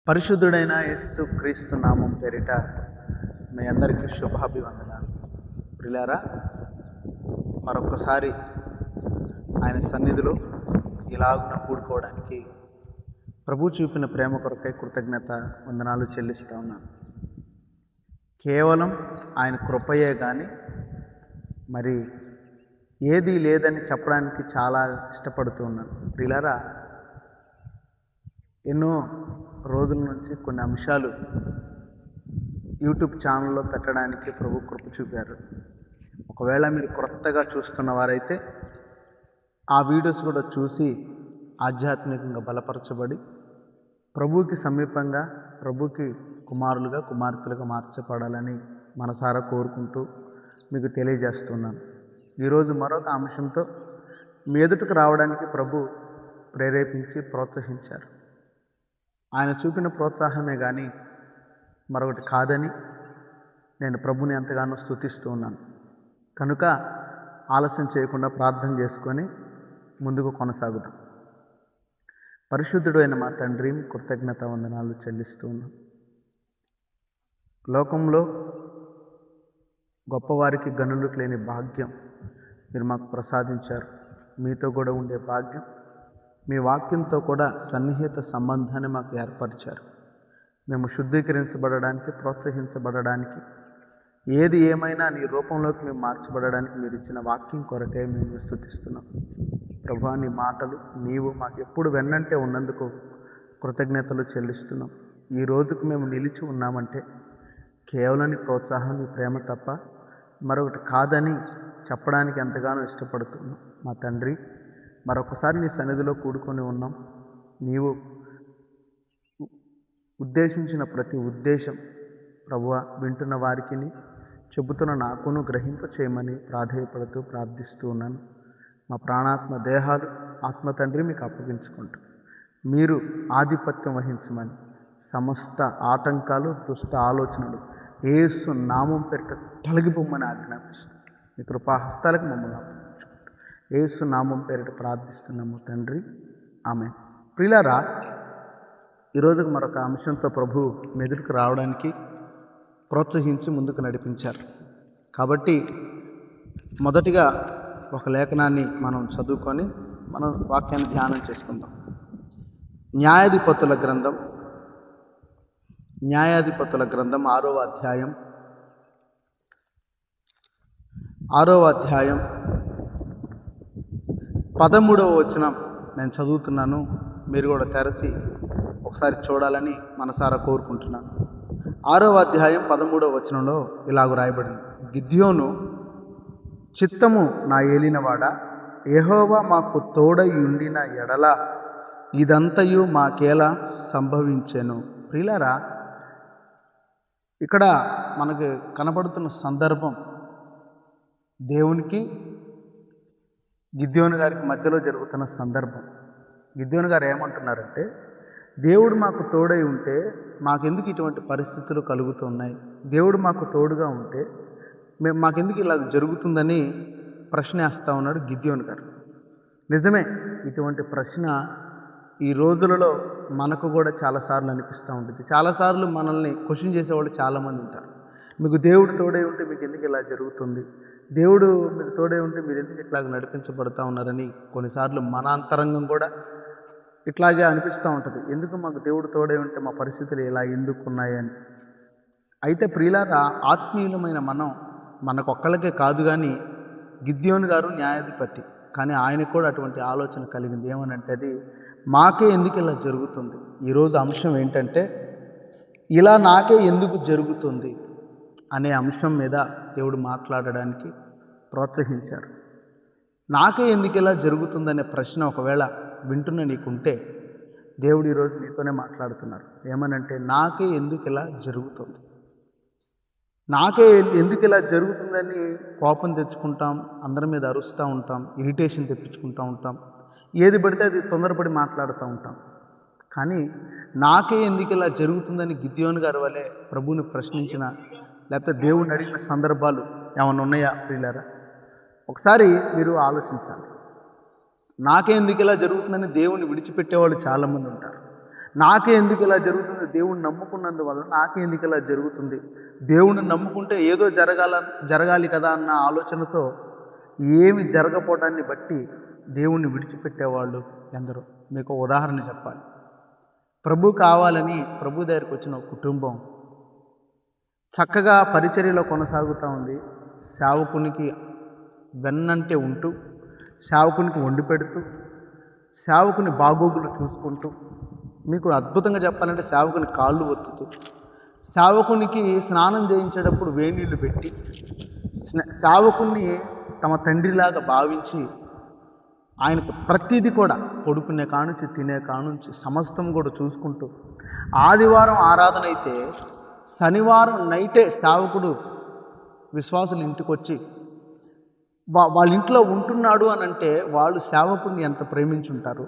పరిశుద్ధుడైన యేసు క్రీస్తు నామం పేరిట మీ అందరికీ శుభాభివందనాలు. ప్రియులారా, మరొకసారి ఆయన సన్నిధిలో ఇలాగున కూడుకోవడానికి ప్రభు చూపిన ప్రేమ కొరకై కృతజ్ఞత వందనాలు చెల్లిస్తూ ఉన్నాను. కేవలం ఆయన కృపయే కానీ మరి ఏదీ లేదని చెప్పడానికి చాలా ఇష్టపడుతూ ఉన్నాను. ప్రియులారా, ఎన్నో రోజుల నుంచి కొన్ని అంశాలు యూట్యూబ్ ఛానల్లో పెట్టడానికి ప్రభు కృప చూపారు. ఒకవేళ మీరు కొత్తగా చూస్తున్న వారైతే ఆ వీడియోస్ కూడా చూసి ఆధ్యాత్మికంగా బలపరచబడి ప్రభువుకి సమీపంగా, ప్రభువుకి కుమారులుగా, కుమార్తెలుగా మార్చబడాలని మనసారా కోరుకుంటూ మీకు తెలియజేస్తున్నాను. ఈరోజు మరొక అంశంతో మీ ఎదుటికి రావడానికి ప్రభు ప్రేరేపించి ప్రోత్సహించారు. ఆయన చూపిన ప్రోత్సాహమే కానీ మరొకటి కాదని నేను ప్రభుని ఎంతగానో స్తుతిస్తూ ఉన్నాను. కనుక ఆలస్యం చేయకుండా ప్రార్థన చేసుకొని ముందుకు కొనసాగుదాం. పరిశుద్ధుడు అయిన మా తండ్రి, కృతజ్ఞత వందనాలు చెల్లిస్తూ ఉన్నాం. లోకంలో గొప్పవారికి గనులకు లేని భాగ్యం మీరు మాకు ప్రసాదించారు. మీతో కూడా ఉండే భాగ్యం, మీ వాక్యంతో కూడా సన్నిహిత సంబంధాన్ని మాకు ఏర్పరిచారు. మేము శుద్ధీకరించబడడానికి, ప్రోత్సహించబడడానికి, ఏది ఏమైనా నీ రూపంలోకి మేము మార్చబడడానికి మీరు ఇచ్చిన వాక్యం కొరకే మేము స్తుతిస్తున్నాం. ప్రభువా, నీ మాటలు నీవు మాకు ఎప్పుడు వెన్నంటే ఉన్నందుకు కృతజ్ఞతలు చెల్లిస్తున్నాం. ఈ రోజుకు మేము నిలిచి ఉన్నామంటే కేవలం నీ ప్రోత్సాహం, నీ ప్రేమ తప్ప మరొకటి కాదని చెప్పడానికి ఎంతగానో ఇష్టపడుతున్నాం. మా తండ్రి, మరొకసారి నీ సన్నిధిలో కూడుకొని ఉన్నాం. నీవు ఉద్దేశించిన ప్రతి ఉద్దేశం ప్రభువా వింటున్న వారికి, చెబుతున్న నాకును గ్రహింప చేయమని ప్రాధేయపడుతూ ప్రార్థిస్తూ ఉన్నాను. మా ప్రాణాత్మ దేహాలు ఆత్మ తండ్రి మీకు అప్పగించుకుంటూ మీరు ఆధిపత్యం వహించమని, సమస్త ఆటంకాలు, దుష్ట ఆలోచనలు యేసు నామం పేరిట తొలగిపోమని ఆజ్ఞాపిస్తూ మీ కృపాహస్తాలకు మమ్మల్ని అప్పగించుకుంటూ యేసు నామం పేరిట ప్రార్థిస్తున్నాము తండ్రి, ఆమేన్. ప్రియులారా, ఈరోజుకు మరొక అంశంతో ప్రభు మెదులుకు రావడానికి ప్రోత్సహించి ముందుకు నడిపించారు. కాబట్టి మొదటిగా ఒక లేఖనాన్ని మనం చదువుకొని మనం వాక్యాన్ని ధ్యానం చేసుకుందాం. న్యాయాధిపతుల గ్రంథం 6వ అధ్యాయం 13వ వచనం నేను చదువుతున్నాను. మీరు కూడా తెరచి ఒకసారి చూడాలని మనసారా కోరుకుంటున్నాను. 6వ అధ్యాయం 13వ వచనంలో ఇలాగ రాయబడింది: గిద్యోను, చిత్తము నా ఏలినవాడా, యెహోవా మాకు తోడై ఉండిన ఎడల ఇదంతయు మాకేలా సంభవించెను. ప్రియులారా, ఇక్కడ మనకు కనబడుతున్న సందర్భం దేవునికి గిద్యోను గారికి మధ్యలో జరుగుతున్న సందర్భం. గిద్యోను గారు ఏమంటున్నారంటే, దేవుడు మాకు తోడై ఉంటే మాకెందుకు ఇటువంటి పరిస్థితులు కలుగుతున్నాయి, దేవుడు మాకు తోడుగా ఉంటే మాకెందుకు ఇలా జరుగుతుందని ప్రశ్న వేస్తూ ఉన్నాడు గిద్యోను గారు. నిజమే, ఇటువంటి ప్రశ్న ఈ రోజులలో మనకు కూడా చాలాసార్లు అనిపిస్తూ ఉంటుంది. చాలాసార్లు మనల్ని క్వశ్చన్ చేసేవాళ్ళు చాలామంది ఉంటారు. మీకు దేవుడు తోడై ఉంటే మీకు ఎందుకు ఇలా జరుగుతుంది, దేవుడు మీకు తోడై ఉంటే మీరు ఎందుకు ఇట్లాగ నడిపించబడుతూ ఉన్నారని కొన్నిసార్లు మన అంతరంగం కూడా ఇట్లాగే అనిపిస్తూ ఉంటుంది. ఎందుకు మాకు దేవుడు తోడై ఉంటే మా పరిస్థితులు ఇలా ఎందుకు ఉన్నాయని. అయితే ప్రియులారా, ఆత్మీయులమైన మనం, మనకొక్కళ్ళకే కాదు కానీ గిద్యోను గారు న్యాయాధిపతి, కానీ ఆయనకు కూడా అటువంటి ఆలోచన కలిగింది. ఏమనంటే, అది మాకే ఎందుకు ఇలా జరుగుతుంది. ఈరోజు అంశం ఏంటంటే, ఇలా నాకే ఎందుకు జరుగుతుంది అనే అంశం మీద దేవుడు మాట్లాడడానికి ప్రోత్సహించారు. నాకే ఎందుకు ఇలా జరుగుతుందనే ప్రశ్న ఒకవేళ వింటున్న నీకుంటే దేవుడు ఈరోజు నీతోనే మాట్లాడుతున్నారు. ఏమనంటే, నాకే ఎందుకు ఇలా జరుగుతుంది, నాకే ఎందుకు ఇలా జరుగుతుందని కోపం తెచ్చుకుంటాం, అందరి మీద అరుస్తూ ఉంటాం, ఇరిటేషన్ తెప్పించుకుంటూ ఉంటాం, ఏది పడితే అది తొందరపడి మాట్లాడుతూ ఉంటాం. కానీ నాకే ఎందుకు ఇలా జరుగుతుందని గిద్యోను గారి వల్లే ప్రభువుని ప్రశ్నించిన, లేకపోతే దేవుణ్ణి అడిగిన సందర్భాలు ఏమైనా ఉన్నాయా ప్రియులారా? ఒకసారి మీరు ఆలోచించాలి. నాకే ఎందుకు ఇలా జరుగుతుందని దేవుని విడిచిపెట్టేవాళ్ళు చాలామంది ఉంటారు. నాకే ఎందుకు ఇలా జరుగుతుంది, దేవుణ్ణి నమ్ముకున్నందువల్ల నాకే ఎందుకు ఇలా జరుగుతుంది, దేవుణ్ణి నమ్ముకుంటే ఏదో జరగాలి కదా అన్న ఆలోచనతో ఏమి జరగపోవడాన్ని బట్టి దేవుణ్ణి విడిచిపెట్టేవాళ్ళు ఎందరో. మీకు ఉదాహరణ చెప్పాలి. ప్రభు కావాలని ప్రభు దగ్గరికి వచ్చిన ఒక కుటుంబం చక్కగా పరిచర్యలో కొనసాగుతూ ఉంది. సేవకునికి వెన్నంటే ఉంటూ, సేవకునికి వండి పెడుతూ, సేవకుని బాగోగులు చూసుకుంటూ, మీకు అద్భుతంగా చెప్పాలంటే సేవకుని కాళ్ళు ఒత్తుతూ, సేవకునికి స్నానం చేయించేటప్పుడు వేణీళ్ళు పెట్టి, సేవకుని తమ తండ్రిలాగా భావించి ఆయనకు ప్రతిదీ కూడా పడుకునే కానుంచి తినే కానుంచి సమస్తం కూడా చూసుకుంటూ, ఆదివారం ఆరాధన అయితే శనివారం నైటే సేవకుడు విశ్వాసులు ఇంటికి వచ్చి వాళ్ళ ఇంట్లో ఉంటున్నాడు అని అంటే వాళ్ళు సేవకుడిని ఎంత ప్రేమించుంటారు,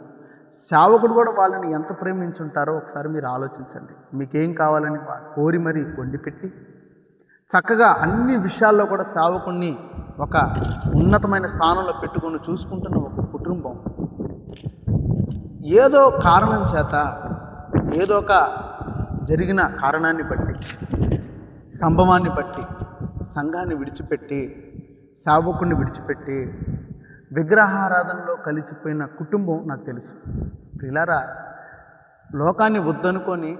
సేవకుడు కూడా వాళ్ళని ఎంత ప్రేమించుంటారో ఒకసారి మీరు ఆలోచించండి. మీకేం కావాలని కోరి మరీ వండిపెట్టి చక్కగా అన్ని విషయాల్లో కూడా సేవకుడిని ఒక ఉన్నతమైన స్థానంలో పెట్టుకొని చూసుకుంటున్న ఒక కుటుంబం ఏదో కారణం చేత, ఏదో ఒక జరిగిన కారణాన్ని బట్టి, సంభవాన్ని బట్టి సంఘాన్ని విడిచిపెట్టి, సేవకుడిని విడిచిపెట్టి విగ్రహారాధనలో కలిసిపోయిన కుటుంబం నాకు తెలుసు. ప్రియులారా, లోకాన్ని వద్దనుకొని,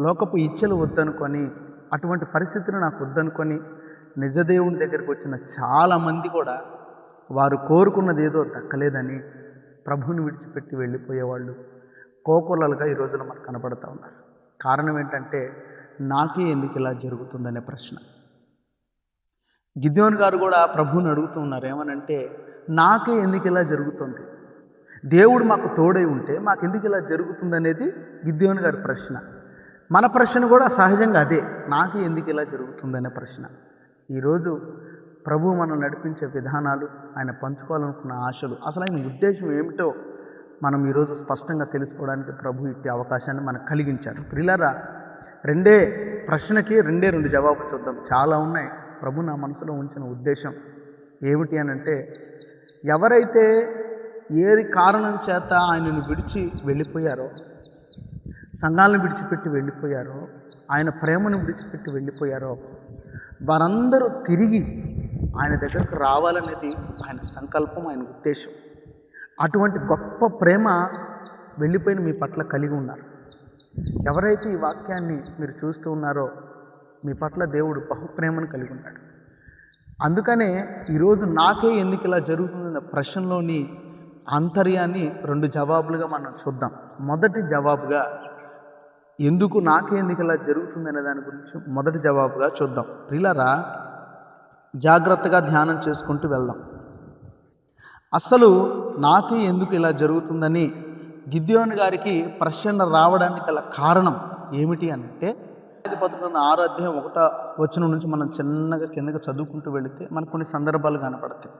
లోకపు ఇచ్చలు వద్దనుకొని, అటువంటి పరిస్థితులు నాకు వద్దనుకొని నిజదేవుని దగ్గరికి వచ్చిన చాలామంది కూడా వారు కోరుకున్నది ఏదో దక్కలేదని ప్రభువుని విడిచిపెట్టి వెళ్ళిపోయేవాళ్ళు కోకొల్లలుగా ఈ రోజున మనకు కనపడుతూ ఉన్నారు. కారణం ఏంటంటే నాకే ఎందుకు ఇలా జరుగుతుందనే ప్రశ్న. గిద్యోను గారు కూడా ప్రభువుని అడుగుతూ ఉన్నారు. ఏమనంటే నాకే ఎందుకు ఇలా జరుగుతుంది, దేవుడు మాకు తోడై ఉంటే మాకు ఎందుకు ఇలా జరుగుతుంది అనేది గిద్యోను గారి ప్రశ్న. మన ప్రశ్న కూడా సహజంగా అదే, నాకే ఎందుకు ఇలా జరుగుతుందనే ప్రశ్న. ఈరోజు ప్రభు మనం నడిపించే విధానాలు, ఆయన పంచుకోవాలనుకున్న ఆశలు, అసలు ఆయన ఉద్దేశం ఏమిటో మనం ఈరోజు స్పష్టంగా తెలుసుకోవడానికి ప్రభు ఇట్టి అవకాశాన్ని మనకు కలిగించారు. ప్రియులారా, ప్రశ్నకి రెండు జవాబు చూద్దాం. చాలా ఉన్నాయి. ప్రభు నా మనసులో ఉంచిన ఉద్దేశం ఏమిటి అని అంటే, ఎవరైతే ఏ కారణం చేత ఆయనను విడిచి వెళ్ళిపోయారో, సంఘాలను విడిచిపెట్టి వెళ్ళిపోయారో, ఆయన ప్రేమను విడిచిపెట్టి వెళ్ళిపోయారో, వారందరూ తిరిగి ఆయన దగ్గరకు రావాలనేది ఆయన సంకల్పం, ఆయన ఉద్దేశం. అటువంటి గొప్ప ప్రేమ వెళ్ళిపోయిన మీ పట్ల కలిగి ఉన్నారు. ఎవరైతే ఈ వాక్యాన్ని మీరు చూస్తూ ఉన్నారో మీ పట్ల దేవుడు బహుప్రేమను కలిగి ఉన్నాడు. అందుకనే ఈరోజు నాకే ఎందుకు ఇలా జరుగుతుందన్న ప్రశ్నలోని ఆంతర్యాన్ని 2 జవాబులుగా మనం చూద్దాం. మొదటి జవాబుగా ఎందుకు నాకే ఎందుకు ఇలా జరుగుతుందనే దాని గురించి మొదటి జవాబుగా చూద్దాం. ప్రియులారా, జాగ్రత్తగా ధ్యానం చేసుకుంటూ వెళ్దాం. అసలు నాకే ఎందుకు ఇలా జరుగుతుందని గిద్యోను గారికి ప్రశ్న రావడానికి గల కారణం ఏమిటి అంటే, 6 అధ్యాయం 1వ వచనం నుంచి మనం చిన్నగా కిందగా చదువుకుంటూ వెళితే మనకు కొన్ని సందర్భాలు కనపడతాయి.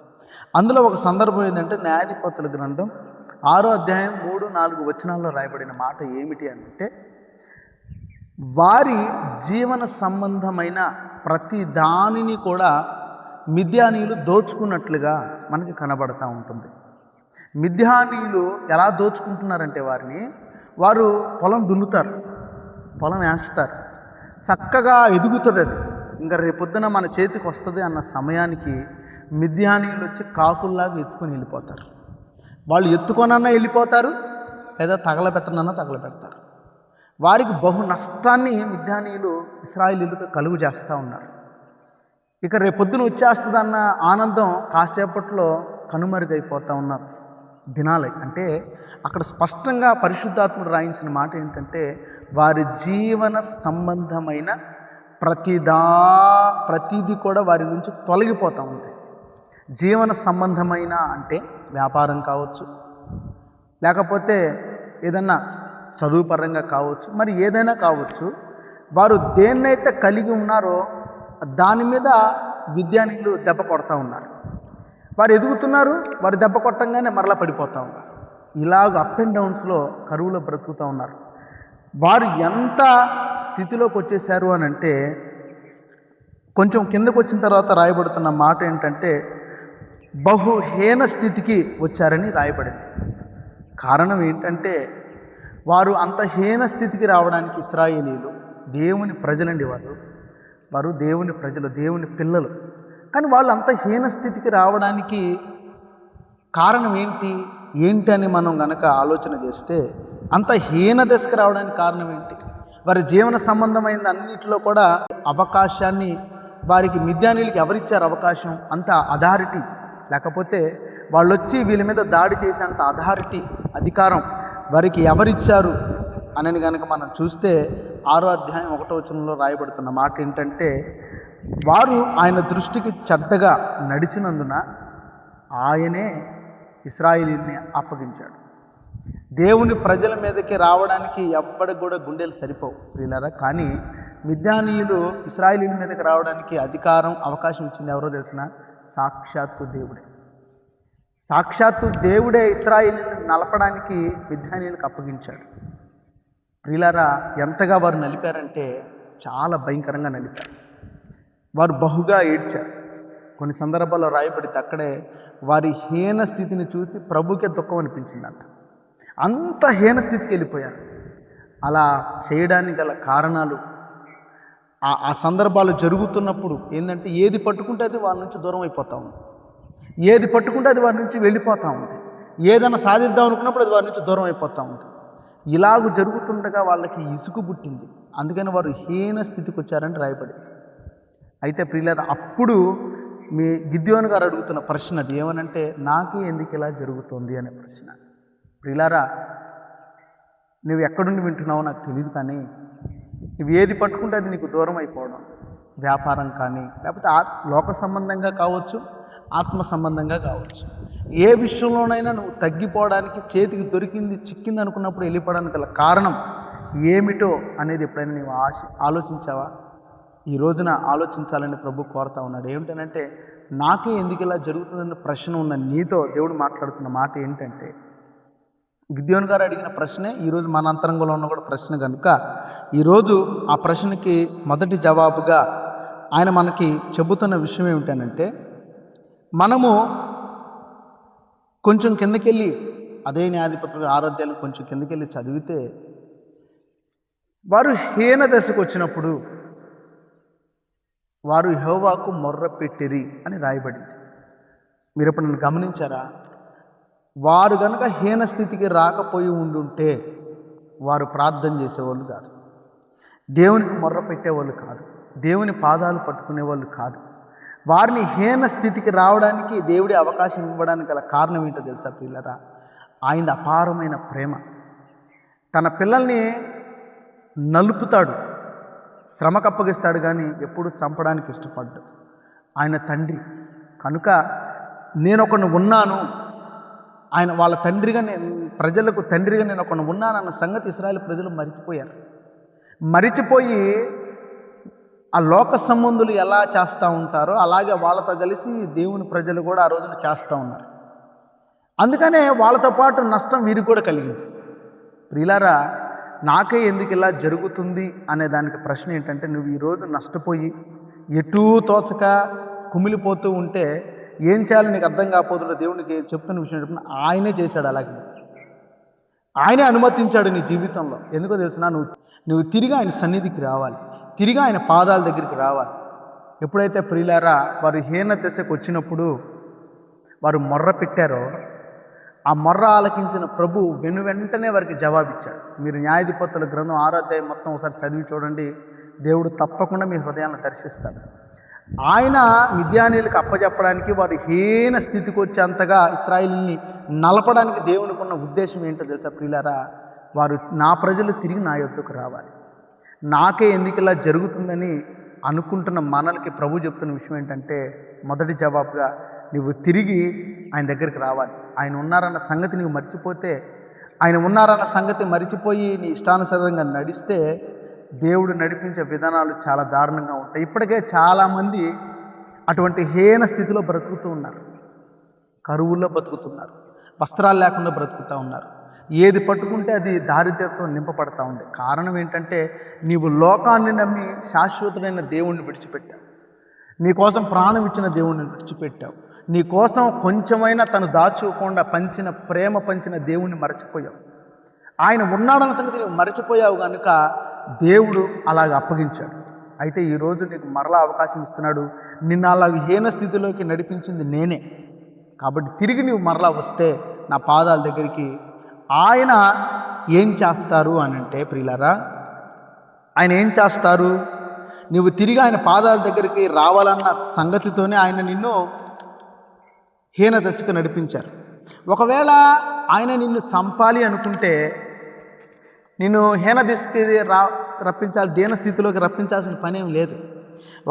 అందులో ఒక సందర్భం ఏంటంటే, న్యాయాధిపతుల గ్రంథం 6వ అధ్యాయం 3-4 వచనాల్లో రాయబడిన మాట ఏమిటి అంటే, వారి జీవన సంబంధమైన ప్రతి దానిని కూడా మిద్యానీయులు దోచుకున్నట్లుగా మనకి కనబడతా ఉంటుంది. మిద్యానీయులు ఎలా దోచుకుంటున్నారంటే, వారు పొలం దున్నుతారు, పొలం వేస్తారు, చక్కగా ఎదుగుతుంది. అది ఇంకా రేపొద్దున మన చేతికి వస్తుంది అన్న సమయానికి మిద్యానీయులు వచ్చి కాకుల్లాగా ఎత్తుకొని వెళ్ళిపోతారు. వాళ్ళు ఎత్తుకొనన్నా వెళ్ళిపోతారు, లేదా తగలబెట్టనన్నా తగలబెడతారు. వారికి బహు నష్టాన్ని మిద్యానీయులు ఇశ్రాయేలీయులకు కలుగు చేస్తూ ఉన్నారు. ఇక రేపొద్దున వచ్చేస్తుందన్న ఆనందం కాసేపట్లో కనుమరుగైపోతూ ఉన్న దినాలే. అంటే అక్కడ స్పష్టంగా పరిశుద్ధాత్ముడు రాయించిన మాట ఏంటంటే, వారి జీవన సంబంధమైన ప్రతిదీ కూడా వారి నుంచి తొలగిపోతూ ఉంది. జీవన సంబంధమైన అంటే వ్యాపారం కావచ్చు, లేకపోతే ఏదన్నా చదువు పరంగా కావచ్చు, మరి ఏదైనా కావచ్చు. వారు దేన్నైతే కలిగి ఉన్నారో దాని మీద విద్యానీయులు దెబ్బ కొడతా ఉన్నారు. వారు ఎదుగుతున్నారు, వారు దెబ్బ కొట్టంగానే మరలా పడిపోతూ ఉన్నారు. ఇలాగ అప్ అండ్ డౌన్స్లో కరువులో బ్రతుకుతూ ఉన్నారు. వారు ఎంత స్థితిలోకి వచ్చేసారు అని అంటే, కొంచెం కిందకు వచ్చిన తర్వాత రాయబడుతున్న మాట ఏంటంటే, బహుహీన స్థితికి వచ్చారని రాయబడింది. కారణం ఏంటంటే, వారు అంత హీన స్థితికి రావడానికి ఇశ్రాయేలీలు దేవుని ప్రజలండి, వారు దేవుని ప్రజలు, దేవుని పిల్లలు. కానీ వాళ్ళు అంత హీన స్థితికి రావడానికి కారణం ఏంటి అని మనం గనక ఆలోచన చేస్తే, అంత హీన దశకు రావడానికి కారణం ఏంటి? వారి జీవన సంబంధమైన అన్నింటిలో కూడా అవకాశాన్ని వారికి మిద్యానీయులకి ఎవరిచ్చారు అవకాశం? అంత అథారిటీ, లేకపోతే వాళ్ళు వచ్చి వీళ్ళ మీద దాడి చేసేంత అథారిటీ, అధికారం వారికి ఎవరిచ్చారు అని కనుక మనం చూస్తే 6వ అధ్యాయం 1వ వచనంలో రాయబడుతున్న మాట ఏంటంటే, వారు ఆయన దృష్టికి చెడ్డగా నడిచినందున ఆయనే ఇశ్రాయేలీయుల్ని అప్పగించాడు. దేవుని ప్రజల మీదకి రావడానికి ఎవ్వడికి కూడా గుండెలు సరిపోవు ప్రియులారా. కానీ మిద్యానీయులు ఇశ్రాయేలీయుల మీదకి రావడానికి అధికారం, అవకాశం ఇచ్చింది ఎవరో తెలిసిన? సాక్షాత్తు దేవుడే. సాక్షాత్తు దేవుడే ఇశ్రాయేలీయులను నలపడానికి మిద్యానీయులకు అప్పగించాడు. ప్రియులారా, ఎంతగా వారు నలిపారంటే చాలా భయంకరంగా నలిపారు. వారు బహుగా ఏడ్చారు. కొన్ని సందర్భాల్లో రాయబడితే అక్కడే వారి హీన స్థితిని చూసి ప్రభుకే దుఃఖం అనిపించిందంట. అంత హీన స్థితికి వెళ్ళిపోయారు. అలా చేయడానికి గల కారణాలు, ఆ సందర్భాలు జరుగుతున్నప్పుడు ఏంటంటే, ఏది పట్టుకుంటే అది వారి నుంచి దూరం అయిపోతూ ఉంది, ఏది పట్టుకుంటే అది వారి నుంచి వెళ్ళిపోతూ ఉంది, ఏదైనా సాధిద్దాం అనుకున్నప్పుడు అది వారి నుంచి దూరం అయిపోతూ ఉంది. ఇలాగ జరుగుతుండగా వాళ్ళకి ఇసుకు పుట్టింది. అందుకని వారు హీన స్థితికి వచ్చారని రాయబడింది. అయితే ప్రియులారా, అప్పుడు మీ గిద్యోను గారు అడుగుతున్న ప్రశ్న అది ఏమనంటే, నాకే ఎందుకు ఇలా జరుగుతుంది అనే ప్రశ్న. ప్రియులారా, నువ్వు ఎక్కడుండి వింటున్నావో నాకు తెలియదు, కానీ నువ్వు ఏది పట్టుకుంటే అది నీకు దూరం అయిపోవడం, వ్యాపారం కానీ, లేకపోతే లోక సంబంధంగా కావచ్చు, ఆత్మ సంబంధంగా కావచ్చు, ఏ విషయంలోనైనా నువ్వు తగ్గిపోవడానికి, చేతికి దొరికింది చిక్కింది అనుకున్నప్పుడు వెళ్ళిపోవడానికి గల కారణం ఏమిటో అనేది ఎప్పుడైనా నువ్వు ఆలోచించావా? ఈ రోజున ఆలోచించాలని ప్రభు కోరుతా ఉన్నాడు. ఏమిటనంటే, నాకే ఎందుకు ఇలా జరుగుతుందన్న ప్రశ్న ఉన్న నీతో దేవుడు మాట్లాడుతున్న మాట ఏంటంటే, గిద్యోను గారు అడిగిన ప్రశ్నే ఈరోజు మన అంతరంగంలో ఉన్న కూడా ప్రశ్న కనుక, ఈరోజు ఆ ప్రశ్నకి మొదటి జవాబుగా ఆయన మనకి చెబుతున్న విషయం ఏమిటనంటే, మనము కొంచెం కిందకెళ్ళి అదే న్యాయాధిపతులు 6వ అధ్యాయం కొంచెం కిందకెళ్ళి చదివితే, వారు హీన దశకు వచ్చినప్పుడు వారు యెహోవాకు మొర్ర పెట్టిరి అని రాయబడింది. మీరు ఎప్పుడు నన్ను గమనించారా? వారు కనుక హీన స్థితికి రాకపోయి ఉండుంటే వారు ప్రార్థన చేసేవాళ్ళు కాదు, దేవునికి మొర్ర పెట్టేవాళ్ళు కాదు, దేవుని పాదాలు పట్టుకునేవాళ్ళు కాదు. వారిని హీన స్థితికి రావడానికి దేవుడి అవకాశం ఇవ్వడానికి గల కారణం ఏంటో తెలుసా పిల్లరా? ఆయన అపారమైన ప్రేమ. తన పిల్లల్ని నలుపుతాడు, శ్రమకు అప్పగిస్తాడు, కానీ ఎప్పుడు చంపడానికి ఇష్టపడ్డాడు. ఆయన తండ్రి కనుక నేను ఒకడు ఉన్నాను, ఆయన వాళ్ళ తండ్రిగా, ప్రజలకు తండ్రిగా నేను ఒకడు ఉన్నానన్న సంగతి ఇశ్రాయేలు ప్రజలు మరిచిపోయి ఆ లోక సంబంధులు ఎలా చేస్తూ ఉంటారో అలాగే వాళ్ళతో కలిసి దేవుని ప్రజలు కూడా ఆ రోజున చేస్తూ ఉన్నారు. అందుకనే వాళ్ళతో పాటు నష్టం వీరికి కూడా కలిగింది. ప్రియులారా, నాకే ఎందుకు ఇలా జరుగుతుంది అనే దానికి ప్రశ్న ఏంటంటే, నువ్వు ఈరోజు నష్టపోయి ఎటూ తోచక కుమిలిపోతూ ఉంటే ఏం చేయాలో నీకు అర్థం కాకపోతుంటే దేవునికి చెప్తున్న విషయం ఏంటంటే, ఆయనే చేశాడు. అలాగే ఆయనే అనుమతించాడు నీ జీవితంలో. ఎందుకో తెలిసిన, నువ్వు తిరిగి ఆయన సన్నిధికి రావాలి, తిరిగి ఆయన పాదాల దగ్గరికి రావాలి. ఎప్పుడైతే ప్రియులారా వారు హీన దశకు వచ్చినప్పుడు వారు మొర్ర పెట్టారో, ఆ మొర్ర ఆలకించిన ప్రభు వెంటనే వారికి జవాబిచ్చాడు. మీరు న్యాయాధిపతుల గ్రంథం 6వ అధ్యాయం మొత్తం ఒకసారి చదివి చూడండి. దేవుడు తప్పకుండా మీ హృదయాలను దర్శిస్తాడు. ఆయన మిద్యానీయులకు అప్పచెప్పడానికి, వారు హీన స్థితికి వచ్చేంతగా ఇశ్రాయేలుని నలపడానికి దేవునికి ఉన్న ఉద్దేశం ఏంటో తెలుసా ప్రియులారా? వారు నా ప్రజలు తిరిగి నా యొద్దకు రావాలి. నాకే ఎందుకు ఇలా జరుగుతుందని అనుకుంటున్న మనల్కి ప్రభు చెప్తున్న విషయం ఏంటంటే, మొదటి జవాబుగా నువ్వు తిరిగి ఆయన దగ్గరికి రావాలి. ఆయన ఉన్నారన్న సంగతి నువ్వు మర్చిపోతే, ఆయన ఉన్నారన్న సంగతి మర్చిపోయి నీ ఇష్టానుసారంగా నడిస్తే దేవుడు నడిపించే విధానాలు చాలా దారుణంగా ఉంటాయి. ఇప్పటికే చాలామంది అటువంటి హీన స్థితిలో బ్రతుకుతూ ఉన్నారు, కరువుల్లో బ్రతుకుతున్నారు, వస్త్రాలు లేకుండా బ్రతుకుతూ ఉన్నారు. ఏది పట్టుకుంటే అది దారిద్ర్యంతో నింపబడతా ఉంది. కారణం ఏంటంటే, నీవు లోకాన్ని నమ్మి శాశ్వతుడైన దేవుణ్ణి విడిచిపెట్టావు, నీకోసం ప్రాణం ఇచ్చిన దేవుణ్ణి విడిచిపెట్టావు, నీకోసం కొంచెమైనా తను దాచుకోకుండా పంచిన ప్రేమ పంచిన దేవుణ్ణి మరచిపోయావు. ఆయన ఉన్నాడన్న సంగతి నువ్వు మరచిపోయావు కనుక దేవుడు అలాగ అప్పగించాడు. అయితే ఈరోజు నీకు మరలా అవకాశం ఇస్తున్నాడు. నిన్ను అలాగ హీన స్థితిలోకి నడిపించింది నేనే. కాబట్టి తిరిగి నువ్వు మరలా వస్తే నా పాదాల దగ్గరికి ఆయన ఏం చేస్తారు అని అంటే ప్రియులారా, ఆయన ఏం చేస్తారు? నువ్వు తిరిగి ఆయన పాదాల దగ్గరికి రావాలన్న సంగతితోనే ఆయన నిన్ను హీన దశకు నడిపించారు. ఒకవేళ ఆయన నిన్ను చంపాలి అనుకుంటే నిన్ను హీన దశకి రప్పించాలి, దీన స్థితిలోకి రప్పించాల్సిన పని ఏం లేదు.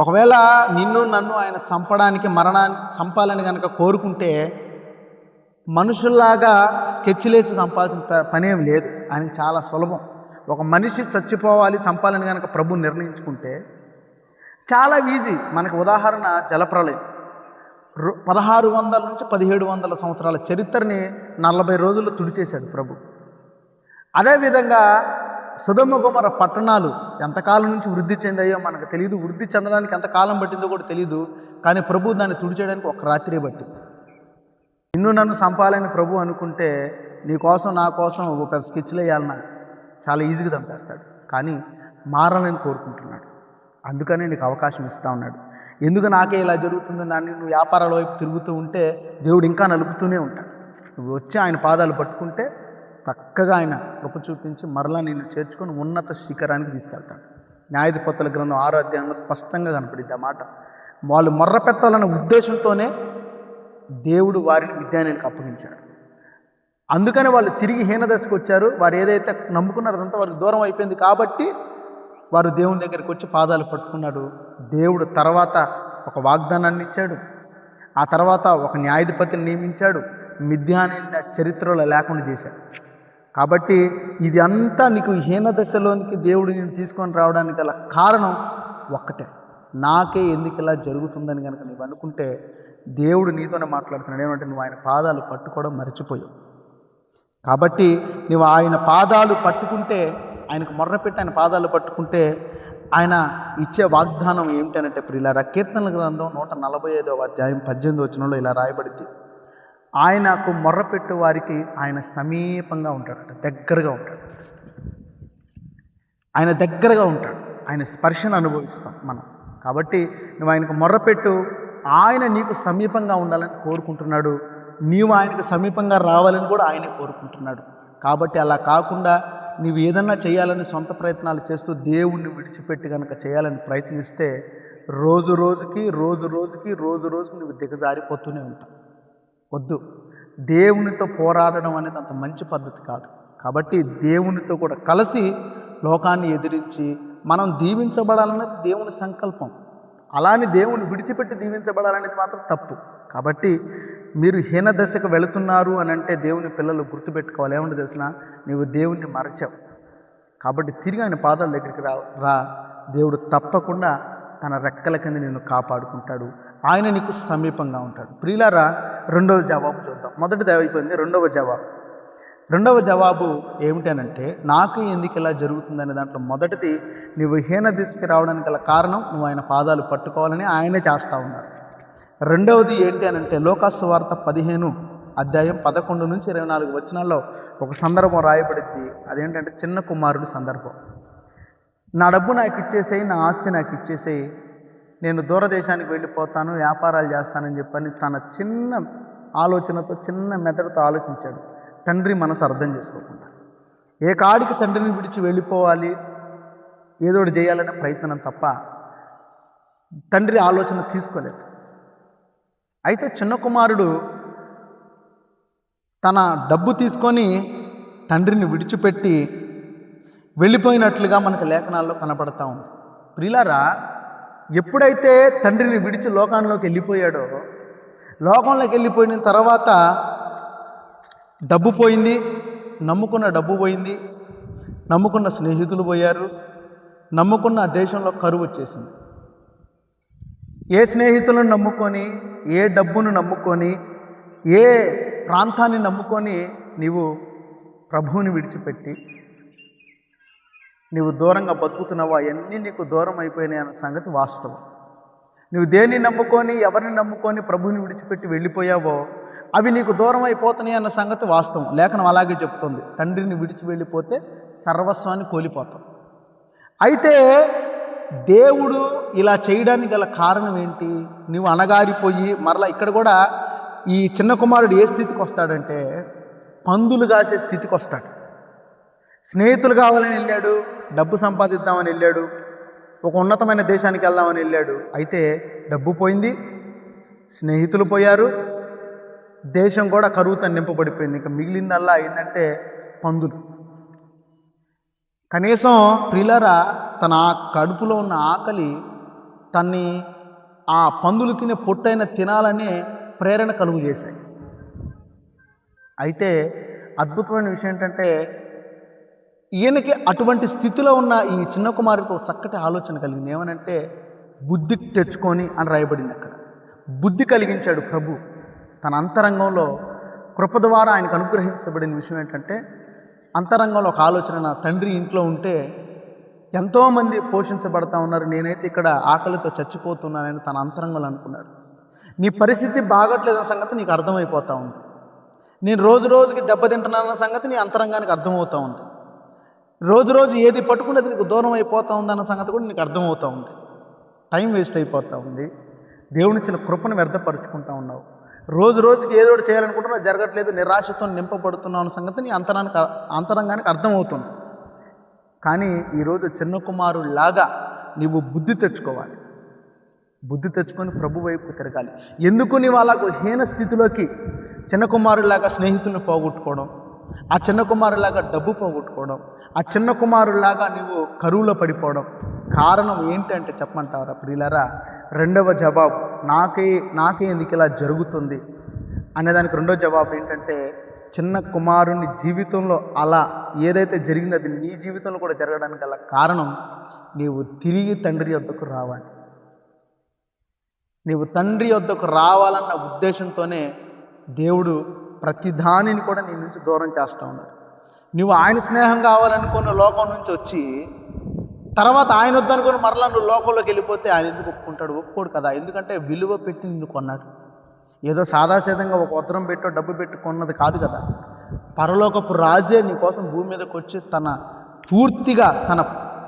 ఒకవేళ నిన్ను నన్ను ఆయన చంపడానికి మరణాన్ని చంపాలని కనుక కోరుకుంటే మనుషుల్లాగా స్కెచ్లేసి చంపాల్సిన పని ఏం లేదు. ఆయనకి చాలా సులభం. ఒక మనిషి చచ్చిపోవాలి చంపాలని కనుక ప్రభు నిర్ణయించుకుంటే చాలా ఈజీ. మనకు ఉదాహరణ జలప్రళయం. 1600 నుంచి 1700 సంవత్సరాల చరిత్రని 40 రోజుల్లో తుడిచేశాడు ప్రభు. అదేవిధంగా సొదొమ గొమొర్రా పట్టణాలు ఎంతకాలం నుంచి వృద్ధి చెందాయో మనకు తెలియదు, వృద్ధి చెందడానికి ఎంతకాలం పట్టిందో కూడా తెలియదు. కానీ ప్రభు దాన్ని తుడిచేయడానికి ఒక రాత్రే పట్టింది. నిన్ను నన్ను చంపాలని ప్రభు అనుకుంటే నీ కోసం నా కోసం ఒక స్కెచ్లు వేయాలన్నా చాలా ఈజీగా చంపేస్తాడు. కానీ మారాలని కోరుకుంటున్నాడు. అందుకనే నీకు అవకాశం ఇస్తూ ఉన్నాడు. ఎందుకు నాకే ఇలా జరుగుతుంది, నన్ను నువ్వు వ్యాపారాల వైపు తిరుగుతూ ఉంటే దేవుడు ఇంకా నలుపుతూనే ఉంటాడు. నువ్వు వచ్చి ఆయన పాదాలు పట్టుకుంటే చక్కగా ఆయన కృప చూపించి మరలా నిన్ను చేర్చుకొని ఉన్నత శిఖరానికి తీసుకెళ్తాడు. న్యాయాధిపతుల గ్రంథం 6వ అధ్యాయంలో స్పష్టంగా కనపడింది ఆ మాట. వాళ్ళు మొర్ర పెట్టాలన్న ఉద్దేశంతోనే దేవుడు వారిని మిద్యానీయులకు అప్పగించాడు. అందుకని వాళ్ళు తిరిగి హీనదశకు వచ్చారు. వారు ఏదైతే నమ్ముకున్నారో అదంతా వారికి దూరం అయిపోయింది. కాబట్టి వారు దేవుని దగ్గరికి వచ్చి పాదాలు పట్టుకున్నాడు. దేవుడు తర్వాత ఒక వాగ్దానాన్ని ఇచ్చాడు. ఆ తర్వాత ఒక న్యాయాధిపతిని నియమించాడు. మిద్యానీయుల చరిత్రలో లేకుండా చేశాడు. కాబట్టి ఇది అంతా నీకు హీనదశలోనికి దేవుడు నేను తీసుకొని రావడానికి గల కారణం ఒక్కటే. నాకే ఎందుకు ఇలా జరుగుతుందని కనుక నువ్వు అనుకుంటే దేవుడు నీతోనే మాట్లాడుతున్నాడు. ఏమంటే నువ్వు ఆయన పాదాలు పట్టుకోవడం మర్చిపోయావు. కాబట్టి నువ్వు ఆయన పాదాలు పట్టుకుంటే, ఆయనకు మొర్రపెట్టి ఆయన పాదాలు పట్టుకుంటే ఆయన ఇచ్చే వాగ్దానం ఏమిటనంటే ప్రియులారా, కీర్తనల గ్రంథం 145వ అధ్యాయం 18వ వచనంలో ఇలా రాయబడింది. ఆయనకు మొర్రపెట్టు వారికి ఆయన సమీపంగా ఉంటాడట, దగ్గరగా ఉంటాడు. ఆయన దగ్గరగా ఉంటాడు. ఆయన స్పర్శను అనుభవిస్తాం మనం. కాబట్టి నువ్వు ఆయనకు మొర్రపెట్టు, ఆయన నీకు సమీపంగా ఉండాలని కోరుకుంటున్నాడు. నీవు ఆయనకు సమీపంగా రావాలని కూడా ఆయనే కోరుకుంటున్నాడు. కాబట్టి అలా కాకుండా నీవు ఏదన్నా చేయాలని సొంత ప్రయత్నాలు చేస్తూ దేవుణ్ణి విడిచిపెట్టి కనుక చేయాలని ప్రయత్నిస్తే రోజు రోజుకి నువ్వు దిగజారిపోతూనే ఉంటావు. వద్దు. దేవునితో పోరాడడం అనేది అంత మంచి పద్ధతి కాదు. కాబట్టి దేవునితో కూడా కలిసి లోకాన్ని ఎదిరించి మనం దీవించబడాలనేది దేవుని సంకల్పం. అలానే దేవుని విడిచిపెట్టి దీవించబడాలనేది మాత్రం తప్పు. కాబట్టి మీరు హీన దశకు వెళుతున్నారు అని అంటే దేవుని పిల్లలు గుర్తుపెట్టుకోవాలి. ఏమంటే తెలిసిన నీవు దేవుణ్ణి మరచావు. కాబట్టి తిరిగి ఆయన పాదాల దగ్గరికి రా. దేవుడు తప్పకుండా తన రెక్కల కింద నిన్ను కాపాడుకుంటాడు. ఆయన నీకు సమీపంగా ఉంటాడు. ప్రియులారా, రెండవ జవాబు చూద్దాం. మొదటిది అయిపోయింది, రెండవ జవాబు ఏమిటనంటే నాకు ఎందుకు ఇలా జరుగుతుందనే దాంట్లో మొదటిది, నువ్వు హీన దిశకి రావడానికి గల కారణం నువ్వు ఆయన పాదాలు పట్టుకోవాలని ఆయనే చేస్తూ ఉన్నారు. రెండవది ఏంటి అనంటే లోకాసు వార్త 15 అధ్యాయం 11 నుంచి 24 వచనాల్లో ఒక సందర్భం రాయబడింది. అదేంటంటే చిన్న కుమారుడు సందర్భం. నా డబ్బు నాకు ఇచ్చేసేయి, నా ఆస్తి నాకు ఇచ్చేసేయి, నేను దూరదేశానికి వెళ్ళిపోతాను, వ్యాపారాలు చేస్తానని చెప్పని తన చిన్న ఆలోచనతో, చిన్న మెదడుతో ఆలోచించాడు. తండ్రి మనసు అర్థం చేసుకోకుండా ఏ కాడికి తండ్రిని విడిచి వెళ్ళిపోవాలి, ఏదో ఒకటి చేయాలనే ప్రయత్నం తప్ప తండ్రి ఆలోచన తీసుకోలేదు. అయితే చిన్న కుమారుడు తన డబ్బు తీసుకొని తండ్రిని విడిచిపెట్టి వెళ్ళిపోయినట్లుగా మనకు లేఖనాల్లో కనపడతా ఉంది. ప్రియులారా, ఎప్పుడైతే తండ్రిని విడిచి లోకంలోకి వెళ్ళిపోయాడో, లోకంలోకి వెళ్ళిపోయిన తర్వాత డబ్బు పోయింది, నమ్ముకున్న డబ్బు పోయింది, నమ్ముకున్న స్నేహితులు పోయారు, నమ్ముకున్న దేశంలో కరువు వచ్చేసింది. ఏ స్నేహితులను నమ్ముకొని, ఏ డబ్బును నమ్ముకొని, ఏ ప్రాంతాన్ని నమ్ముకొని నీవు ప్రభువుని విడిచిపెట్టి నీవు దూరంగా బతుకుతున్నావో అవన్నీ నీకు దూరం అయిపోయినాయి అన్న సంగతి వాస్తవం. నువ్వు దేన్ని నమ్ముకొని, ఎవరిని నమ్ముకొని ప్రభువుని విడిచిపెట్టి వెళ్ళిపోయావో అవి నీకు దూరం అయిపోతున్నాయి అన్న సంగతి వాస్తవం. లేఖనం అలాగే చెప్తుంది. తండ్రిని విడిచి వెళ్ళిపోతే సర్వస్వాన్ని కోల్పోతాం. అయితే దేవుడు ఇలా చేయడానికి గల కారణం ఏంటి? నువ్వు అణగారిపోయి మరలా ఇక్కడ కూడా ఈ చిన్న కుమారుడు ఏ స్థితికి వస్తాడంటే పందులు కాసే స్థితికి వస్తాడు. స్నేహితులు కావాలని వెళ్ళాడు, డబ్బు సంపాదిద్దామని వెళ్ళాడు, ఒక ఉన్నతమైన దేశానికి వెళ్దామని వెళ్ళాడు. అయితే డబ్బు పోయింది, స్నేహితులు పోయారు, దేశం కూడా కరువుతో నింపబడిపోయింది. ఇంకా మిగిలిందల్లా ఏంటంటే పందులు. కనీసం ప్రియులారా తన కడుపులో ఉన్న ఆకలి తన్ని ఆ పందులు తినే పొట్టైన తినాలనే ప్రేరణ కలుగు చేశాయి. అయితే అద్భుతమైన విషయం ఏంటంటే ఈయనకి అటువంటి స్థితిలో ఉన్న ఈ చిన్న కుమారుడికి ఒక చక్కటి ఆలోచన కలిగింది. ఏమనంటే బుద్ధి తెచ్చుకొని అని రాయబడింది అక్కడ. బుద్ధి కలిగించాడు ప్రభు తన అంతరంగంలో. కృప ద్వారా ఆయనకు అనుగ్రహించబడిన విషయం ఏంటంటే అంతరంగంలో ఒక ఆలోచన, నా తండ్రి ఇంట్లో ఉంటే ఎంతోమంది పోషించబడతా ఉన్నారు, నేనైతే ఇక్కడ ఆకలితో చచ్చిపోతున్నానని తన అంతరంగంలో అనుకున్నాడు. నీ పరిస్థితి బాగట్లేదన్న సంగతి నీకు అర్థమైపోతూ ఉంది. నేను రోజు రోజుకి దెబ్బతింటున్నానన్న సంగతి నీ అంతరంగానికి అర్థమవుతూ ఉంది. రోజు రోజు ఏది పట్టుకున్నది నీకు దూరం అయిపోతూ ఉందన్న సంగతి కూడా నీకు అర్థమవుతూ ఉంది. టైం వేస్ట్ అయిపోతూ ఉంది. దేవుని ఇచ్చిన కృపను వ్యర్థపరుచుకుంటూ ఉన్నావు. రోజు రోజుకి ఏదో ఒకటి చేయాలనుకుంటున్నా జరగట్లేదు, నిరాశతో నింపబడుతున్నావు అన్న సంగతి నీ అంతరంగానికి అర్థమవుతుంది. కానీ ఈరోజు చిన్న కుమారుడిలాగా నీవు బుద్ధి తెచ్చుకోవాలి. బుద్ధి తెచ్చుకొని ప్రభు వైపు తిరగాలి. ఎందుకు నీవు అలాగ హీన స్థితిలోకి చిన్న కుమారుడిలాగా స్నేహితులను పోగొట్టుకోవడం, ఆ చిన్న కుమారులాగా డబ్బు పోగొట్టుకోవడం, ఆ చిన్న కుమారులాగా నువ్వు కరువులో పడిపోవడం కారణం ఏంటంటే చెప్పమంటారా ప్రియులారా? రెండవ జవాబు నాకే ఎందుకు ఇలా జరుగుతుంది అనేదానికి రెండో జవాబు ఏంటంటే చిన్న కుమారుని జీవితంలో అలా ఏదైతే జరిగిందో అది నీ జీవితంలో కూడా జరగడానికి గల కారణం నీవు తిరిగి తండ్రి వద్దకు రావాలి. నీవు తండ్రి వద్దకు రావాలన్న ఉద్దేశంతోనే దేవుడు ప్రతిదానిని కూడా నీ నుంచి దూరం చేస్తూ ఉన్నాడు. నువ్వు ఆయన స్నేహం కావాలనుకున్న లోకం నుంచి వచ్చి తర్వాత ఆయన వద్దనుకుని మరలా నువ్వు లోకంలోకి వెళ్ళిపోతే ఆయన ఎందుకు ఒప్పుకుంటాడు? ఒప్పుకోడు కదా. ఎందుకంటే విలువ పెట్టి నిన్ను కొన్నాడు. ఏదో సాదాసీదంగా ఒక వజ్రం పెట్టో డబ్బు పెట్టి కొన్నది కాదు కదా. పరలోకపు రాజే నీ కోసం భూమి మీదకి వచ్చి పూర్తిగా తన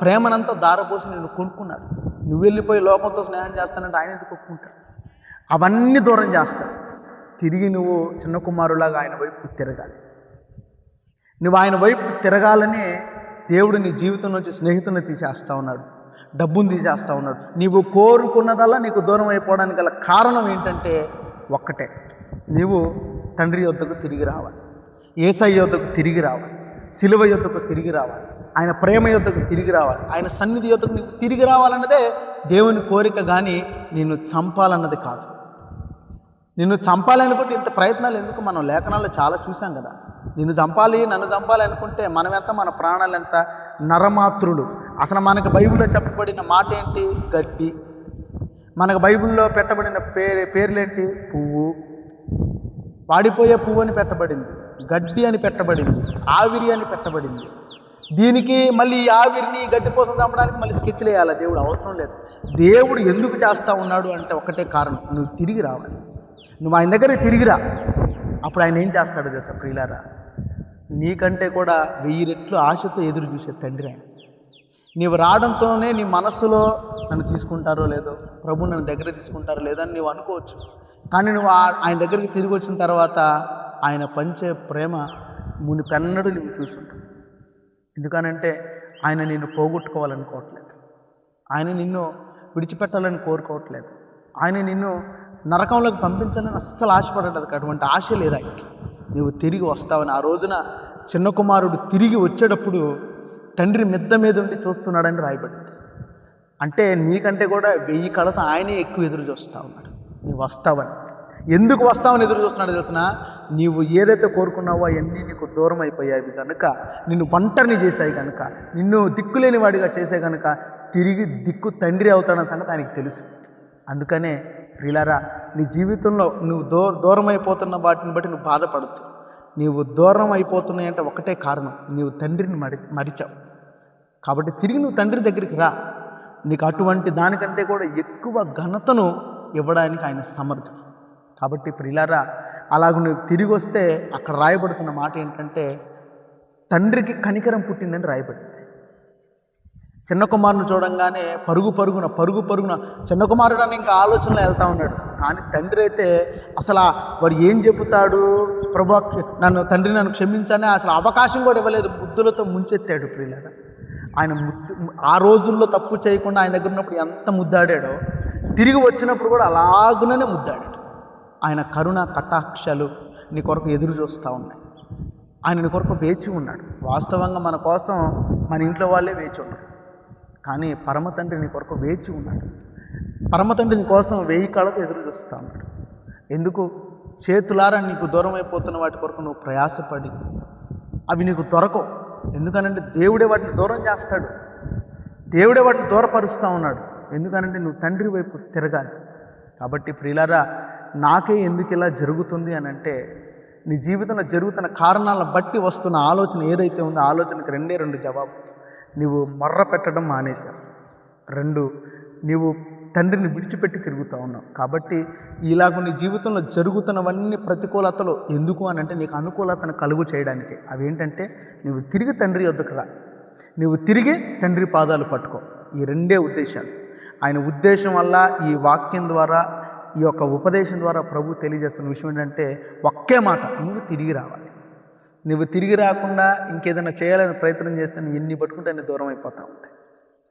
ప్రేమనంతా దారపోసి నిన్ను కొనుక్కున్నాడు. నువ్వు వెళ్ళిపోయి లోకంతో స్నేహం చేస్తానంటే ఆయన ఎందుకు ఒప్పుకుంటాడు? అవన్నీ దూరం చేస్తాడు. తిరిగి నువ్వు చిన్న కుమారులాగా ఆయన వైపు తిరగాలి. నువ్వు ఆయన వైపు తిరగాలని దేవుడు నీ జీవితం నుంచి స్నేహితులను తీసేస్తూ ఉన్నాడు, డబ్బును తీసేస్తూ ఉన్నాడు. నీవు కోరుకున్నదల్లా నీకు దూరం అయిపోవడానికి గల కారణం ఏంటంటే ఒక్కటే, నీవు తండ్రి యొద్దకు తిరిగి రావాలి, యేసయ్య యొద్దకు తిరిగి రావాలి, సిలువ యొద్దకు తిరిగి రావాలి, ఆయన ప్రేమ యొద్దకు తిరిగి రావాలి, ఆయన సన్నిధి యొద్దకు నీకు తిరిగి రావాలన్నదే దేవుని కోరిక. కానీ నిన్ను చంపాలన్నది కాదు. నిన్ను చంపాలనుకుంటే ఇంత ప్రయత్నాలు ఎందుకు? మనం లేఖనాల్లో చాలా చూసాం కదా. నిన్ను చంపాలి, నన్ను చంపాలి అనుకుంటే మనం ఎంత, మన ప్రాణాలు ఎంత, నరమాతృడు. అసలు మనకు బైబిల్లో చెప్పబడిన మాట ఏంటి? గడ్డి. మనకు బైబిల్లో పెట్టబడిన పేర్లేంటి? పువ్వు. వాడిపోయే పువ్వు అని పెట్టబడింది, గడ్డి అని పెట్టబడింది, ఆవిరి అని పెట్టబడింది. దీనికి మళ్ళీ ఈ ఆవిరిని గడ్డి కోసం చంపడానికి మళ్ళీ స్కెచ్లు వేయాలి. దేవుడు అవసరం లేదు. దేవుడు ఎందుకు చేస్తూ ఉన్నాడు అంటే ఒకటే కారణం, నువ్వు తిరిగి రావాలి. నువ్వు ఆయన దగ్గరికి తిరిగిరా. అప్పుడు ఆయన ఏం చేస్తాడో తెలుసా ప్రియులారా? నీకంటే కూడా 1000 రెట్లు ఆశతో ఎదురు చూసే తండ్రి ఆయన. నీవు రావడంతోనే నీ మనస్సులో నన్ను తీసుకుంటారో లేదో, ప్రభు నన్ను దగ్గర తీసుకుంటారో లేదో అని నువ్వు అనుకోవచ్చు. కానీ నువ్వు ఆయన దగ్గరికి తిరిగి వచ్చిన తర్వాత ఆయన పంచే ప్రేమ మునిపెన్నడూ నువ్వు చూసుంటావు. ఎందుకనంటే ఆయన నిన్ను పోగొట్టుకోవాలనుకోవట్లేదు, ఆయన నిన్ను విడిచిపెట్టాలని కోరుకోవట్లేదు, ఆయన నిన్ను నరకంలోకి పంపించాలని అస్సలు ఆశపడటం. అటువంటి ఆశ లేదు ఆయనకి. నువ్వు తిరిగి వస్తావని. ఆ రోజున చిన్న కుమారుడు తిరిగి వచ్చేటప్పుడు తండ్రి మిద్ద మీద ఉండి చూస్తున్నాడని రాయబడింది. అంటే నీకంటే కూడా 1000 కళతో ఆయనే ఎక్కువ ఎదురు చూస్తూ ఉన్నాడు నువ్వు వస్తావని. ఎందుకు వస్తావని ఎదురు చూస్తున్నాడు తెలిసిన? నీవు ఏదైతే కోరుకున్నావో అవన్నీ నీకు దూరం అయిపోయాయి కనుక, నిన్ను ఒంటరిని చేశాయి కనుక, నిన్ను దిక్కులేని వాడిగా చేసే కనుక తిరిగి దిక్కు తండ్రి అవుతాడన్న సంగతి ఆయనకు తెలుసు. అందుకనే ప్రియులారా, నీ జీవితంలో నువ్వు దూరం అయిపోతున్న వాటిని బట్టి నువ్వు బాధపడద్దు. నీవు దూరం అయిపోతున్నాయంటే ఒకటే కారణం, నీవు తండ్రిని మరిచావు. కాబట్టి తిరిగి నువ్వు తండ్రి దగ్గరికి రా. నీకు అటువంటి దానికంటే కూడా ఎక్కువ ఘనతను ఇవ్వడానికి ఆయన సమర్థుడు. కాబట్టి ప్రియులారా, అలాగ నువ్వు తిరిగి వస్తే అక్కడ రాయబడుతున్న మాట ఏంటంటే తండ్రికి కనికరం పుట్టిందని రాయబడింది. చిన్న కుమారుని చూడంగానే పరుగు పరుగున చిన్న కుమారుడు అని ఇంకా ఆలోచనలో వెళ్తా ఉన్నాడు. కానీ తండ్రి అయితే అసలు వాడు ఏం చెబుతాడు, ప్రభు తండ్రి నన్ను క్షమించని అసలు అవకాశం కూడా ఇవ్వలేదు, ముద్దులతో ముంచెత్తాడు. ప్రియులారా, ఆయన ఆ రోజుల్లో తప్పు చేయకుండా ఆయన దగ్గర ఉన్నప్పుడు ఎంత ముద్దాడాడో తిరిగి వచ్చినప్పుడు కూడా అలాగుననే ముద్దాడాడు. ఆయన కరుణ కటాక్షాలు నీ కొరకు ఎదురు చూస్తూ ఉన్నాయి. ఆయన నీ కొరకు వేచి ఉన్నాడు. వాస్తవంగా మన కోసం మన ఇంట్లో వాళ్ళే వేచి ఉన్నారు, కానీ పరమ తండ్రి నీ కొరకు వేచి ఉన్నాడు. పరమ తండ్రి నీ కోసం 1000 కళ్ళతో ఎదురు చూస్తూ ఉన్నాడు. ఎందుకు? చేతులారా నీకు దూరం అయిపోతున్న వాటి కొరకు నువ్వు ప్రయాసపడి అవి నీకు దొరకవు. ఎందుకనంటే దేవుడే వాటిని దూరం చేస్తాడు, దేవుడే వాటిని దూరపరుస్తూ ఉన్నాడు. ఎందుకనంటే నువ్వు తండ్రి వైపు తిరగాలి. కాబట్టి ప్రియులారా, నాకే ఎందుకు ఇలా జరుగుతుంది అని అంటే నీ జీవితంలో జరుగుతున్న కారణాలను బట్టి వస్తున్న ఆలోచన ఏదైతే ఉందో ఆలోచనకు 2 జవాబు. నువ్వు మొర్ర పెట్టడం మానేశావు. 2, నీవు తండ్రిని విడిచిపెట్టి తిరుగుతూ ఉన్నావు. కాబట్టి ఇలాగ నీ జీవితంలో జరుగుతున్నవన్నీ ప్రతికూలతలు ఎందుకు అని అంటే నీకు అనుకూలతను కలుగు చేయడానికి. అవి ఏంటంటే నువ్వు తిరిగి తండ్రి వద్దకు రా, నువ్వు తిరిగి తండ్రి పాదాలు పట్టుకో. ఈ 2 ఉద్దేశాలు. ఆయన ఉద్దేశం వల్ల ఈ వాక్యం ద్వారా, ఈ యొక్క ఉపదేశం ద్వారా ప్రభు తెలియజేస్తున్న విషయం ఏంటంటే ఒకే మాట, నువ్వు తిరిగి రావాలి. నువ్వు తిరిగి రాకుండా ఇంకేదైనా చేయాలని ప్రయత్నం చేస్తే నువ్వు ఎన్ని పట్టుకుంటే అన్ని దూరం అయిపోతూ ఉంటాయి.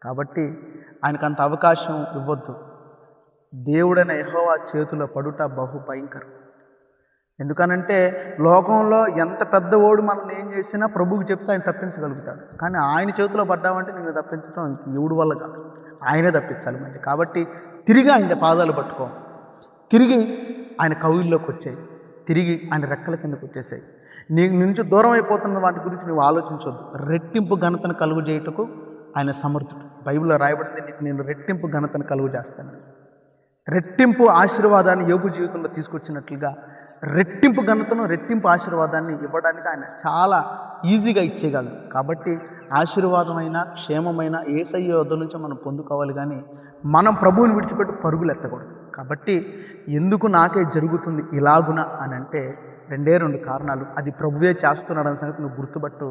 కాబట్టి ఆయనకు అంత అవకాశం ఇవ్వద్దు. దేవుడైన యెహోవా చేతిలో పడుట బహు భయంకరం. ఎందుకనంటే లోకంలో ఎంత పెద్ద ఓడు మనల్ని ఏం చేసినా ప్రభువుకి చెప్తే ఆయన తప్పించగలుగుతాడు. కానీ ఆయన చేతిలో పడ్డామంటే నిన్ను తప్పించడం ఎవడి వల్ల కాదు, ఆయనే తప్పించాలి మళ్ళీ. కాబట్టి తిరిగి ఆయన పాదాలు పట్టుకో, తిరిగి ఆయన కవుల్లోకి వచ్చాయి, తిరిగి ఆయన రెక్కల కిందకు వచ్చేసాయి. నీ నుంచి దూరం అయిపోతున్న వాటి గురించి నువ్వు ఆలోచించవద్దు. రెట్టింపు ఘనతను కలుగు చేయుటకు ఆయన సమర్థుడు. బైబిల్లో రాయబడింది, నీకు నేను రెట్టింపు ఘనతను కలుగు చేస్తాను. రెట్టింపు ఆశీర్వాదాన్ని యోబు జీవితంలో తీసుకొచ్చినట్లుగా రెట్టింపు ఘనతను, రెట్టింపు ఆశీర్వాదాన్ని ఇవ్వడానికి ఆయన చాలా ఈజీగా ఇచ్చేయగలడు. కాబట్టి ఆశీర్వాదమైన, క్షేమమైన యేసయ్య వద్ద నుంచి మనం పొందుకోవాలి. కానీ మనం ప్రభువుని విడిచిపెట్టి పరుగులు ఎత్తకూడదు. కాబట్టి ఎందుకు నాకే జరుగుతుంది ఇలాగున అని అంటే 2 కారణాలు. అది ప్రభువే చేస్తున్నాడన్న సంగతి నువ్వు గుర్తుపట్టు.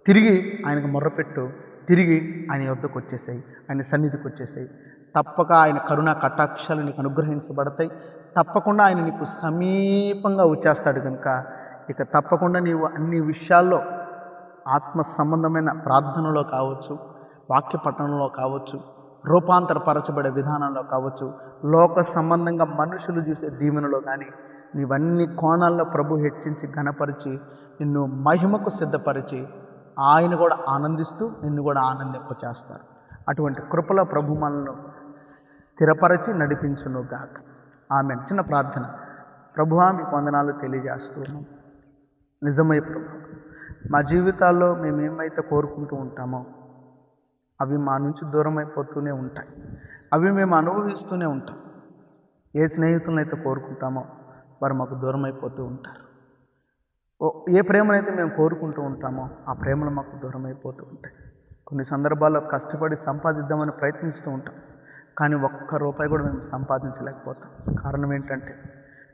తిరిగి ఆయనకు మొర్రపెట్టు, తిరిగి ఆయన వద్దకు వచ్చేసాయి, ఆయన సన్నిధికి వచ్చేసాయి. తప్పక ఆయన కరుణ కటాక్షాలు నీకు అనుగ్రహించబడతాయి. తప్పకుండా ఆయన నీకు సమీపంగా వచ్చేస్తాడు. కనుక ఇక తప్పకుండా నీవు అన్ని విషయాల్లో ఆత్మ సంబంధమైన ప్రార్థనలో కావచ్చు, వాక్య పఠనంలో కావచ్చు, రూపాంతరపరచబడే విధానంలో కావచ్చు, లోక సంబంధంగా మనుషులు చూసే దీవెనలో కానీ నీవన్నీ కోణాల్లో ప్రభు హెచ్చించి ఘనపరిచి నిన్ను మహిమకు సిద్ధపరిచి ఆయన కూడా ఆనందిస్తూ నిన్ను కూడా ఆనందింపచేస్తారు. అటువంటి కృపలో ప్రభు మనల్ని స్థిరపరిచి నడిపించును గాక. ఆమేన్. చిన్న ప్రార్థన. ప్రభువా, మీకు వందనాలు తెలియజేస్తున్నాం. నిజమై ప్రభు, మా జీవితాల్లో మేము ఏమైతే కోరుకుంటూ ఉంటామో అవి మా నుంచి దూరం అయిపోతూనే ఉంటాయి. అవి మేము అనుభవిస్తూనే ఉంటాం. ఏ స్నేహితులను అయితే కోరుకుంటామో వారు మాకు దూరం అయిపోతూ ఉంటారు. ఏ ప్రేమనైతే మేము కోరుకుంటూ ఉంటామో ఆ ప్రేమలు మాకు దూరం అయిపోతూ ఉంటాయి. కొన్ని సందర్భాల్లో కష్టపడి సంపాదిద్దామని ప్రయత్నిస్తూ ఉంటాం, కానీ ఒక్క రూపాయి కూడా మేము సంపాదించలేకపోతాం. కారణం ఏంటంటే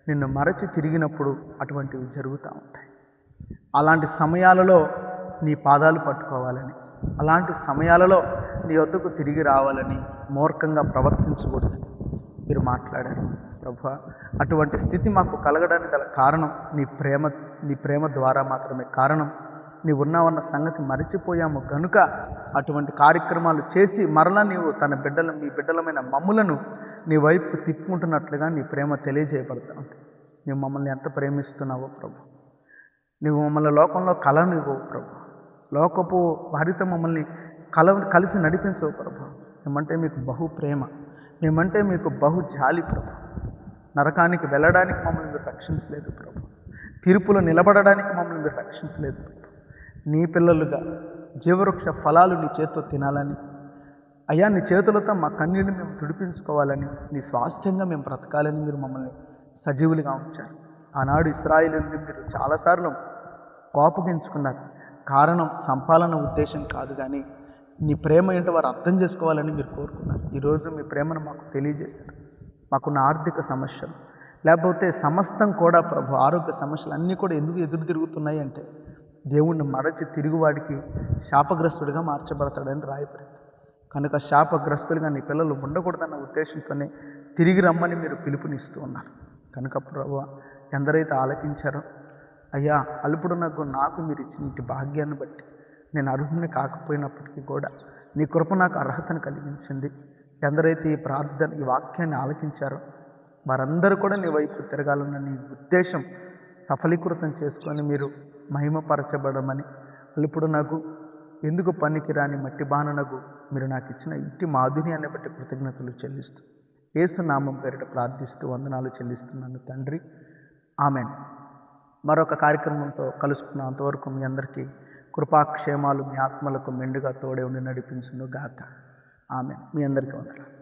నిన్ను మరచి తిరిగినప్పుడు అటువంటివి జరుగుతూ ఉంటాయి. అలాంటి సమయాలలో నీ పాదాలు పట్టుకోవాలని, అలాంటి సమయాలలో నీ వద్దకు తిరిగి రావాలని, మూర్ఖంగా ప్రవర్తించకూడదని మీరు మాట్లాడారు ప్రభువా. అటువంటి స్థితి మాకు కలగడానికి గల కారణం నీ ప్రేమ ద్వారా మాత్రమే. కారణం నీవు ఉన్నావన్న సంగతి మరిచిపోయాము కనుక అటువంటి కార్యక్రమాలు చేసి మరలా నీవు మీ బిడ్డలమైన మమ్ములను నీ వైపుకు తిప్పుకుంటున్నట్లుగా నీ ప్రేమ తెలియజేయబడతా ఉంది. నీవు మమ్మల్ని ఎంత ప్రేమిస్తున్నావో ప్రభు. నీవు మమ్మల్ని లోకంలో కళను ఇవ్వవు ప్రభు. లోకపు వారితో మమ్మల్ని కలిసి నడిపించవు ప్రభు. మేమంటే మీకు బహు ప్రేమ, మేమంటే మీకు బహు జాలి ప్రభు. నరకానికి వెళ్ళడానికి మమ్మల్ని మీరు రక్షించలేదు ప్రభు. తీర్పులో నిలబడడానికి మమ్మల్ని మీరు రక్షించలేదు ప్రభు. నీ పిల్లలుగా జీవవృక్ష ఫలాలు నీ చేతితో తినాలని, అయ్యా నీ చేతులతో మా కన్నీటిని మేము తుడిపించుకోవాలని, నీ స్వాస్థ్యంగా మేము బ్రతకాలని మీరు మమ్మల్ని సజీవులుగా ఉంచారు. ఆనాడు ఇశ్రాయేలుని మీరు చాలాసార్లు కోపగించుకున్నారు. కారణం చంపాలన్న ఉద్దేశం కాదు, కానీ నీ ప్రేమ ఏంటో వారు అర్థం చేసుకోవాలని మీరు కోరుకున్నారు. ఈరోజు మీ ప్రేమను మాకు తెలియజేశారు. మాకున్న ఆర్థిక సమస్యలు, లేకపోతే సమస్తం కూడా ప్రభు ఆరోగ్య సమస్యలు అన్నీ కూడా ఎందుకు ఎదురు తిరుగుతున్నాయి అంటే దేవుణ్ణి మరచి తిరుగువాడికి శాపగ్రస్తుడిగా మార్చబడతాడని రాయబడింది. కనుక శాపగ్రస్తులుగా నీ పిల్లలు ఉండకూడదన్న ఉద్దేశంతోనే తిరిగి రమ్మని మీరు పిలుపునిస్తూ ఉన్నారు. కనుక ప్రభువా, ఎందరైతే ఆలకించారో అయ్యా, అల్పుడునకు నాకు మీరు ఇచ్చిన ఇంటి భాగ్యాన్ని బట్టి నేను అర్హుని కాకపోయినప్పటికీ కూడా నీ కృప నాకు అర్హతను కలిగించింది. ఎందరైతే ఈ ప్రార్థన ఈ వాక్యాన్ని ఆలకించారో వారందరూ కూడా నీ వైపు తిరగాలన్న నీ ఉద్దేశం సఫలీకృతం చేసుకొని మీరు మహిమపరచబడమని, అల్పుడునకు ఎందుకు పనికిరాని మట్టి బాణనకు మీరు నాకు ఇచ్చిన ఇంటి మాధుర్యాన్ని బట్టి కృతజ్ఞతలు చెల్లిస్తూ యేసు నామం పేరిట ప్రార్థిస్తూ వందనాలు చెల్లిస్తున్నాను తండ్రి. ఆమెన్. మరొక కార్యక్రమంతో కలుసుకున్న అంతవరకు మీ అందరికీ కృపాక్షేమాలు మీ ఆత్మలకు మెండుగా తోడే ఉండి నడిపించును గాక. ఆమెన్. మీ అందరికీ వందనాలు.